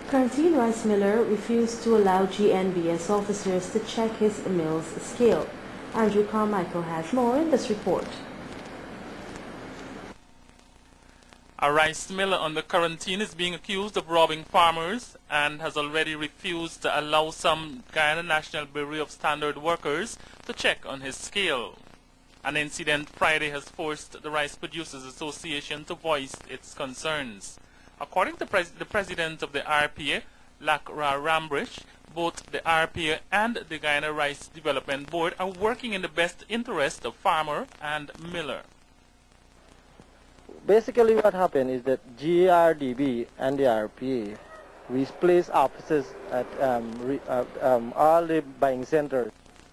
Corentyne Rice Miller refused to allow GNBS officers to check his mill's scale. Andrew Carmichael has more in this report. A rice miller on the Corentyne is being accused of robbing farmers and has already refused to allow some Guyana National Bureau of Standard workers to check on his scale. An incident Friday has forced the Rice Producers Association to voice its concerns. According to the president of the RPA, Lakra Rambrich, both the RPA and the Guyana Rice Development Board are working in the best interest of farmer and miller. Basically what happened is that GRDB and the RPA, we place officers at all the buying centers.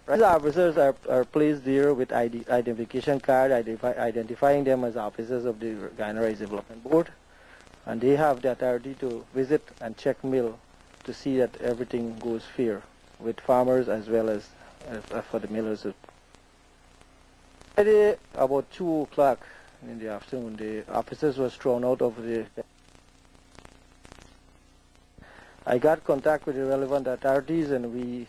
These officers are placed there with identification card, identifying them as officers of the Guyana Rice Development Board. And they have the authority to visit and check mill to see that everything goes fair with farmers as well as for the millers. Friday, about 2 o'clock in the afternoon, the officers was thrown out of the... I got contact with the relevant authorities and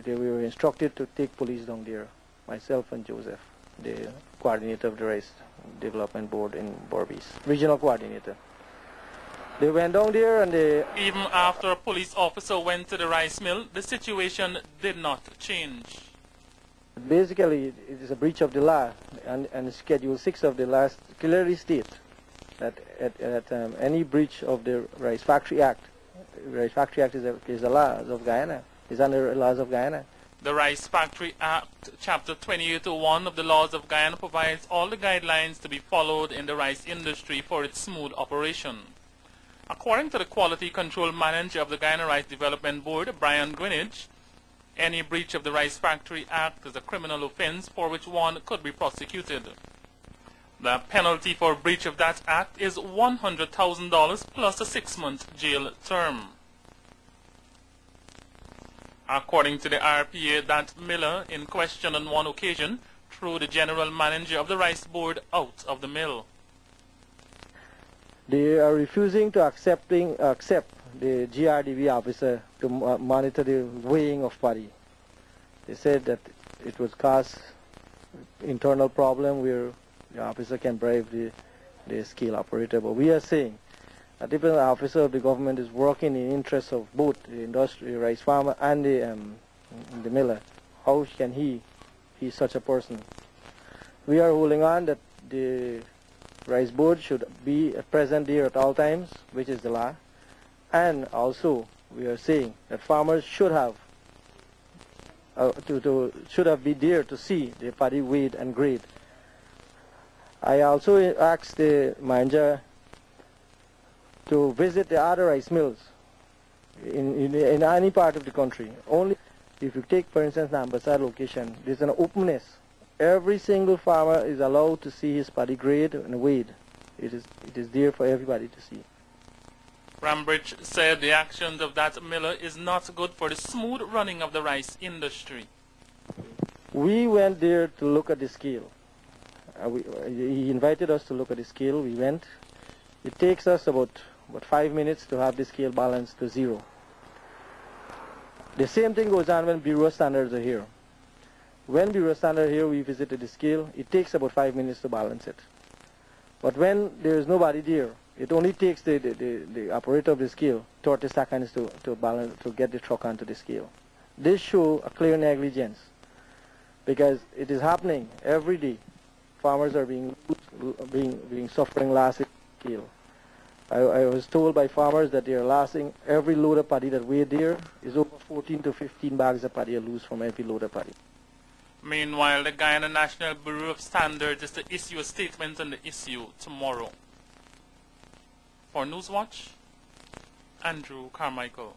they were instructed to take police down there, myself and Joseph, the coordinator of the Rice Development Board in Berbice, regional coordinator. They went down there and they... Even after a police officer went to the rice mill, the situation did not change. Basically, it is a breach of the law, and Schedule 6 of the law clearly states that any breach of the Rice Factory Act is a law of Guyana, is under laws of Guyana. The Rice Factory Act, Chapter 2801 of the laws of Guyana provides all the guidelines to be followed in the rice industry for its smooth operation. According to the Quality Control Manager of the Guyana Rice Development Board, Brian Greenidge, any breach of the Rice Factory Act is a criminal offense for which one could be prosecuted. The penalty for breach of that act is $100,000 plus a 6-month jail term. According to the RPA, that miller in question on one occasion threw the general manager of the rice board out of the mill. They are refusing to accept the GRDB officer to monitor the weighing of paddy. They said that it would cause internal problem where the officer can bribe the scale operator. But we are saying a different officer of the government is working in the interest of both the industry, rice farmer, and the miller. How can he be such a person? We are holding on that the rice board should be present there at all times, which is the law. And also, we are saying that farmers should have been there to see the paddy weight and grade. I also asked the manager to visit the other rice mills in any part of the country. Only if you take, for instance, the Ambassad location, there's an openness. Every single farmer is allowed to see his paddy grade and weight. It is there for everybody to see. Rambridge said the actions of that miller is not good for the smooth running of the rice industry. We went there to look at the scale. He invited us to look at the scale. We went. It takes us about 5 minutes to have the scale balanced to 0. The same thing goes on when Bureau standards are here. When Bureau standards are here, we visited the scale. It takes about 5 minutes to balance it. But when there is nobody there, it only takes the operator of the scale 30 seconds to get the truck onto the scale. This shows a clear negligence because it is happening every day. Farmers are being suffering loss in the scale. I was told by farmers that they are losing every load of paddy that weighed there is over 14 to 15 bags of paddy are loose from every load of paddy. Meanwhile, the Guyana National Bureau of Standards is to issue a statement on the issue tomorrow. For Newswatch, Andrew Carmichael.